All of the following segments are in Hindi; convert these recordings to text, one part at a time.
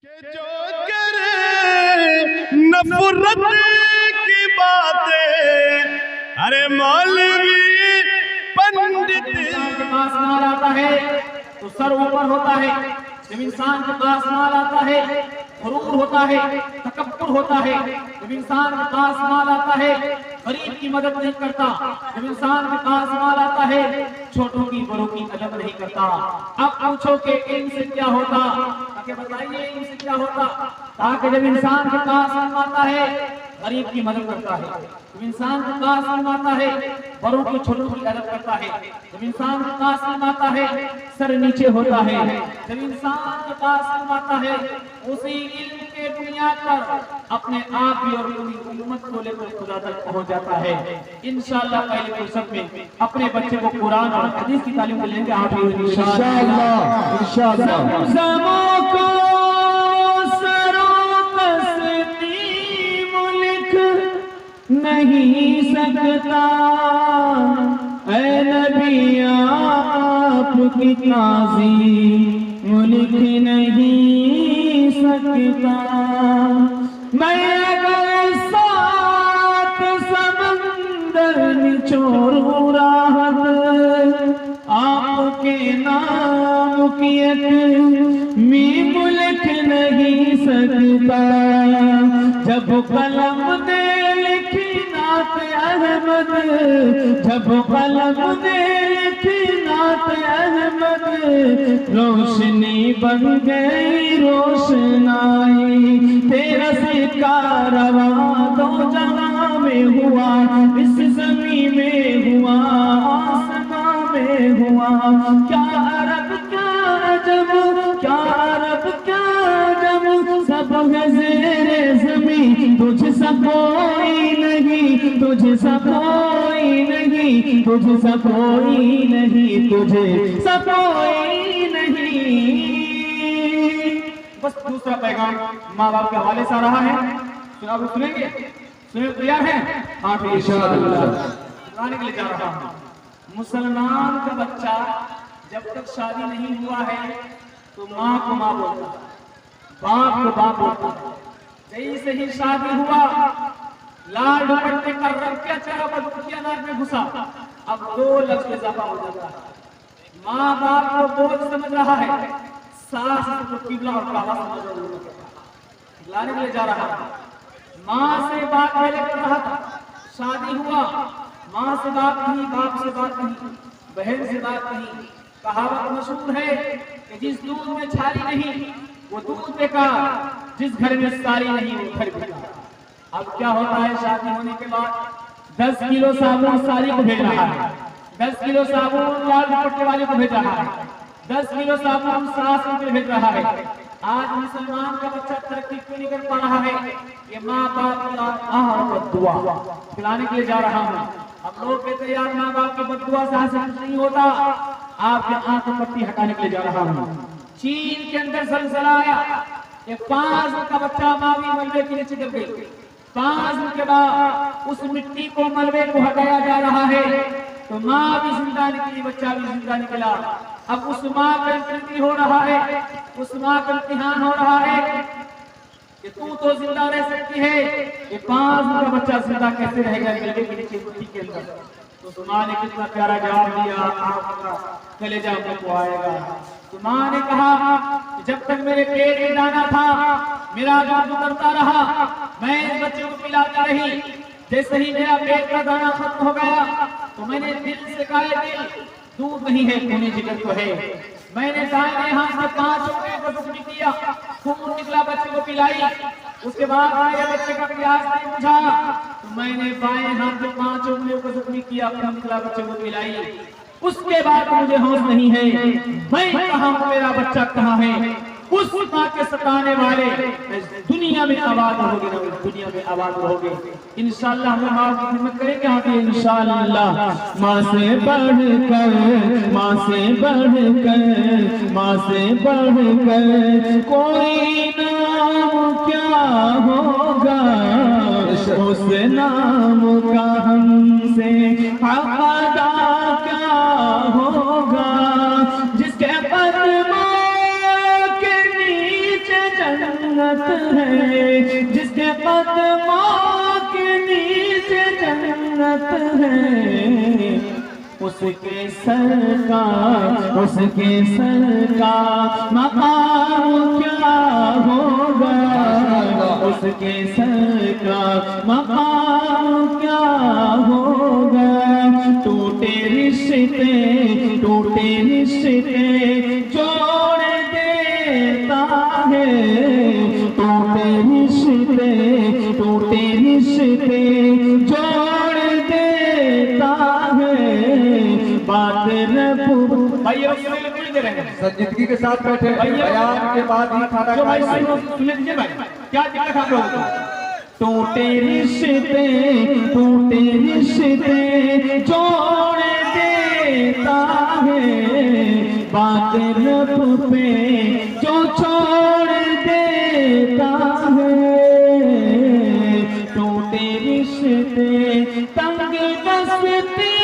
कि जो करे नफरत की बातें, अरे मौलवी पंडित इंसान के पास माल आता है तो सर ऊपर होता है। जब इंसान के पास माल आता है गुरूर होता है, तकब्बुर होता है। जब इंसान के पास माल आता है गरीब की मदद नहीं करता। जब इंसान के पास माल आता है छोटों की बड़ों की अदब नहीं करता। अब पूछो कि इनसे क्या होता, आगे बताइए इनसे क्या होता। ताकि जब इंसान के पास माल आता है गरीब की मदद करता है, जब इंसान के पास आता है बड़ों की छोटों की अदब करता है, जब इंसान के पास आता है सर नीचे होता है, जब इंसान के पास आता है उसी इल्म के बुनियाद पर अपने आप भी और पूरी उम्मत को लेकर खुदा तक पहुंच जाता है। इंशाअल्लाह पहले फुर्सत में अपने बच्चे को कुरान और हदीस की तालीम लेंगे आप इंशाअल्लाह इंशाअल्लाह। नहीं सकता ऐ नबी आपकी ताज़ीम लिख नहीं सकता। मैं अगर सात समंदर निचोड़ूं राहत आपके नाम की एक मीम लिख नहीं सकता। जब कलम ने अहमद, जब कलम ने लिखी नात अहमद, रोशनी बन गई रोशनाई। तेरा सिक्का रवा दो जहां में हुआ, इस ज़मीन में हुआ, आसमां में हुआ। क्या अरब क्या अजब, क्या अरब क्या अजब, सब है ज़ेरे ज़मीं तुझसा कोई नहीं, तुझे सा कोई नहीं, तुझे सा कोई नहीं, तुझे सा कोई नहीं। बस दूसरा पैगाम माँ बाप के हवाले से आ रहा है, सुनेंगे? सुने तैयार हैं? हाँ लाने के लिए जा रहा हूँ। मुसलमान का बच्चा जब तक शादी नहीं हुआ है तो माँ को माँ बोलता है, बाप को बाप बोलता है। जैसे ही शादी हुआ लाल दुपट्टे का रंग क्या चेहरा बदकिया नाक में घुसा, अब 2 लफ्ज इजाफा हो जाता है। माँ बाप को बोझ समझ रहा है, सास को किबला और काबा समझ रहा है। लाने के लिए जा रहा है। माँ से बात पहले कर रहा था, शादी हुआ, माँ से बात नहीं, बाप से बात नहीं, बहन से बात नहीं। कहावत मशहूर है कि जिस दूध में छाली नहीं वो दूध बेकार, जिस घर में सारी नहीं वो घर बेकार। अब क्या होता है, शादी होने के बाद 10 किलो साबुन साली को भेज रहा है, 10 किलो साबुन लाल दुपट्टे वाले को भेज रहा है, 10 किलो साबुन सास को भेज रहा है। आज मुसलमान का बच्चा तरक्की क्यों नहीं कर पा रहा है? ये माँ बाप का बद्दुआ खिलाने के लिए जा रहा हूँ। हम लोग कहते यार माँ बाप की बद्दुआ से हासिल नहीं होता। आपके आंख पट्टी हटाने के लिए जा रहा हूँ। चीन के अंदर जलजला आया, 5 दिन का बच्चा माँ भी मलबे के नीचे गिर गई। 5 दिन के बाद उस मिट्टी को मलबे को हटाया जा रहा है तो माँ भी जिंदा निकली, बच्चा भी जिंदा निकला। अब उस माँ का इंतजार हो रहा है, उस माँ का इम्तिहान हो रहा है कि तू तो जिंदा रह सकती है, ये 5 दिन का बच्चा जिंदा कैसे रहेगा मलबे के नीचे मिट्टी के अंदर। तो माँ ने कितना प्यारा जवाब दिया, आपका कलेजा मुझको आएगा। तो माँ ने कहा कि जब तक मेरे पेट में दाना था मेरा दूध उतरता रहा, मैं इस बच्चे को पिलाती रही। जैसे ही मेरा पेट का दाना खत्म हो गया तो मैंने दिल से कहा दिल दूध नहीं है खूनी जिगर तो है। मैंने दाहिने हाथ से 5 उंगलियों को जख्मी किया, खून निकला, बच्चे को पिलाई। उसके बाद मेरे बच्चे का प्यास नहीं बुझा तो मैंने बाएं हाथ से 5 उंगलियों को जख्मी किया, खून निकला, बच्चे को पिलाई। उसके बाद मुझे होश नहीं है, मैं कहाँ हूँ, मेरा बच्चा कहाँ है। उस माँ के सताने वाले दुनिया में आबाद रहोगे ना, दुनिया में आबाद रहोगे। इंशाअल्लाह हम माँ की खिदमत करेंगे। हाँ इंशाअल्लाह। माँ से बढ़कर, माँ से बढ़कर, माँ से बढ़कर कोई नाम क्या होगा, उस नाम का हमसे अदा क्या होगा। जिसके पर जन्नत है, जिसके कदमों के नीचे जन्नत है, उसके सर का मकाम क्या होगा, उसके सर का मकाम क्या होगा। टूटे रिश्ते जोड़ देता है, टूटे रिश्ते जोड़ देता है। बात भैया संजीदगी के साथ बैठे बयान के बाद ही खाना जो भाई खाएं। सुन लीजिए भाई, क्या दिक्कत आप लोगों को? टूटे रिश्ते जोड़ देता है, बात रब पे जो छोड़ देता है। टूटे रिश्ते तंग दस्ती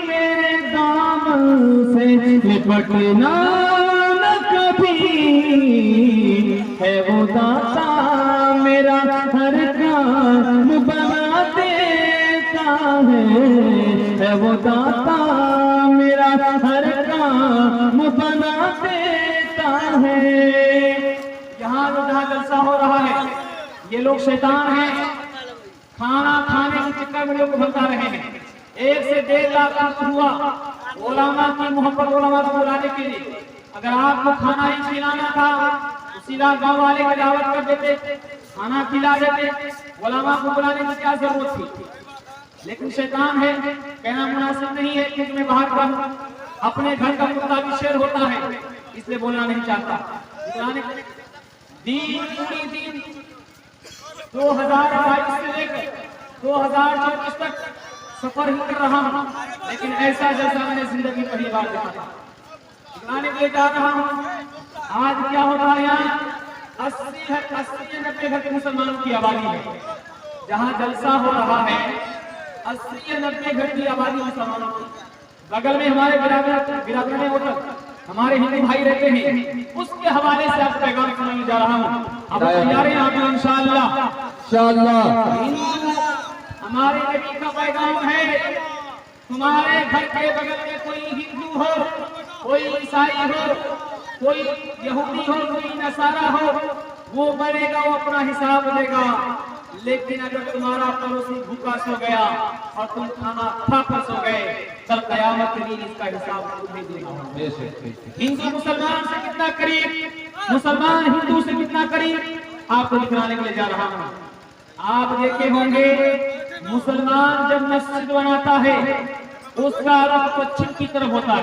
मेरे दामन से लिपटना न कभी, है वो दाता मेरा हर काम बना देता है वो दाता मेरा हर काम बना देता है। यहाँ जहाँ जलसा हो रहा है, ये लोग शैतान हैं, खाना खाने के चक्कर में लोग भगा रहे हैं। 1 से 1.5 लाख हुआ उलमा की मोहब्बत, उलमा को बुलाने के लिए। अगर आपको खाना ही खिलाना था तो सीधा गाँव वाले की दावत कर देते, खाना खिला देते, उलमा को बुलाने की क्या जरूरत थी। लेकिन शैतान है, कहना मुनासिब नहीं है कि मैं बाहर का हूं, अपने घर का कुत्ता भी शेर होता है, इसलिए बोलना नहीं चाहता। पूरी दिन 2022 से लेकर 2024 तक सफर ही कर रहा हूं, लेकिन ऐसा जैसा मैंने जिंदगी पहली बार देखा था। दिखाने के लिए जा रहा हूं। आज क्या होता है, यहाँ 80-90 घर के मुसलमानों की आबादी है। जहाँ जलसा हो रहा है 80-90 घर की आबादी मुसलमानों की। बगल में हमारे बिरादरान होटल हमारे हिंदू भाई रहते हैं, उसके हवाले से आप पैगाम सुनाने जा रहा हूँ। अब तैयार हैं आप इंशाअल्लाह? हमारे नबी का पैगाम है, तुम्हारे घर के बगल में कोई हिंदू हो, कोई ईसाई हो, कोई यहूदी हो, कोई नसारा हो, वो मरेगा, वो अपना हिसाब देगा। लेकिन अगर तुम्हारा पड़ोसी भूखा सो गया और तुम खाना खाकर सो गए, कल कयामत के दिन इसका हिसाब तुम्हें देना होगा। हिंदू मुसलमान से कितना करीब, मुसलमान हिंदू से कितना करीब, आपको दिखाने के लिए जा रहा हूँ। आप देखे होंगे मुसलमान जब मस्जिद बनाता है उसका रुख पश्चिम की तरफ होता है।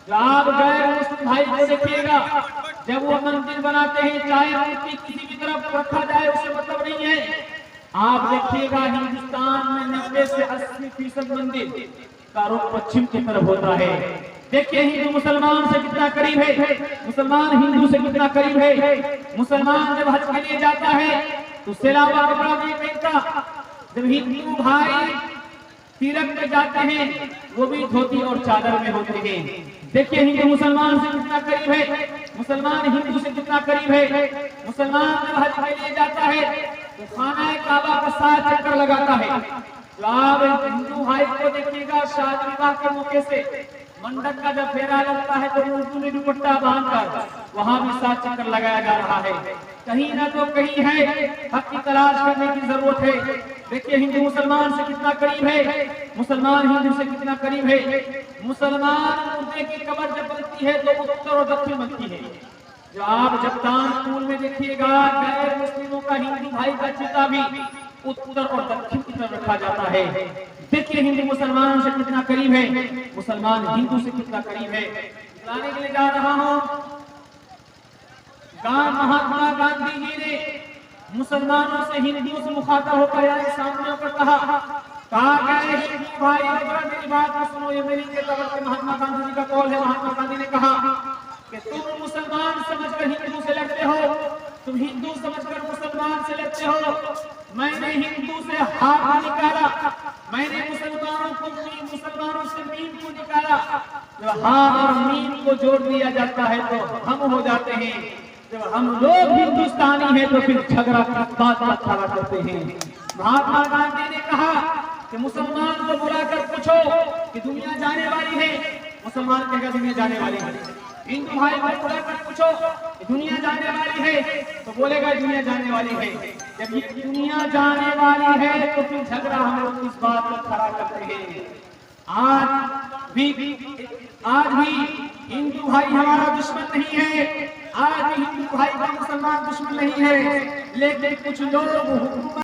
जो आप गैर मुस्लिम भाई को देखिएगा, जब वो मंदिर बनाते हैं चाहे मूर्ति किसी भी तरफ रखा जाए उससे मतलब नहीं है। आप देखिएगा हिंदुस्तान में 90 से 80% मंदिर का रुख पश्चिम की तरफ होता है। देखिए हिंदू मुसलमान से कितना करीब है, मुसलमान हिंदू से कितना करीब है। मुसलमान जब हज के लिए जाता है तो सिलावा कपड़ा नहीं पहनता, जब हिंदू भाई तीरथ में जाते हैं वो भी धोती और चादर में होते हैं। देखिए हिंदू मुसलमान से कितना करीब है, मुसलमान हिंदू से कितना करीब है। मुसलमान जब हज के लिए जाता है तो खाना काबा का 7 चक्कर लगाता है। जो आप हिंदू भाई को देखिएगा शादी विवाह के मौके से मंडप का जब फेरा लगता है तो उर्दू में दुपट्टा बांधकर वहां भी 7 चक्कर लगाया जा रहा है। कहीं ना तो कहीं है, हक की तलाश करने की जरूरत है। देखिए हिंदू मुसलमान से कितना करीब है, मुसलमान हिंदू से कितना करीब है। मुसलमान मुर्दे की कब्र जब बनती है तो उत्तर और दक्षिण बनती है। जो आप जबतान स्कूल में देखिएगा गैर मुस्लिमों का हिंदू भाई का चिता भी उत्तर और दक्षिण की तरफ रखा जाता है। देखिए हिंदू मुसलमान से कितना करीब है, मुसलमान हिंदू से कितना करीब है। दिखाने के लिए जा रहा हूँ, महात्मा गांधी जी ने मुसलमानों से हिंदुओं से मुखातब होकर यानी सामने होकर कहा गया हिंदू भाई मेरी बात को सुनो, ये मेरी महात्मा गांधी जी का कॉल है। महात्मा गांधी ने कहा कि तुम मुसलमान समझकर हिंदू से लड़ते हो, तुम हिंदू समझकर मुसलमान से लड़ते हो। मैंने हिंदू से हाथ निकाला, मैंने मुसलमानों से मीम को निकाला। जब हाथ और मीम को जोड़ दिया जाता है तो हम हो जाते हैं। जब हम लोग हिंदुस्तानी हैं तो फिर झगड़ा किस बात का खड़ा करते हैं। महात्मा गांधी ने कहा कि मुसलमान को बुलाकर पूछो कि दुनिया जाने वाली है, मुसलमान कहेगा दुनिया जाने वाली है। हिंदू भाई को बुलाकर पूछो कि दुनिया जाने वाली है, तो बोलेगा दुनिया जाने वाली है। जब ये दुनिया जाने वाली है तो फिर झगड़ा हम लोग इस बात को खड़ा करते हैं। आज भी हिंदू भाई हमारा दुश्मन नहीं है, आज भी हिंदू भाई का मुसलमान दुश्मन नहीं है, लेकिन कुछ लोग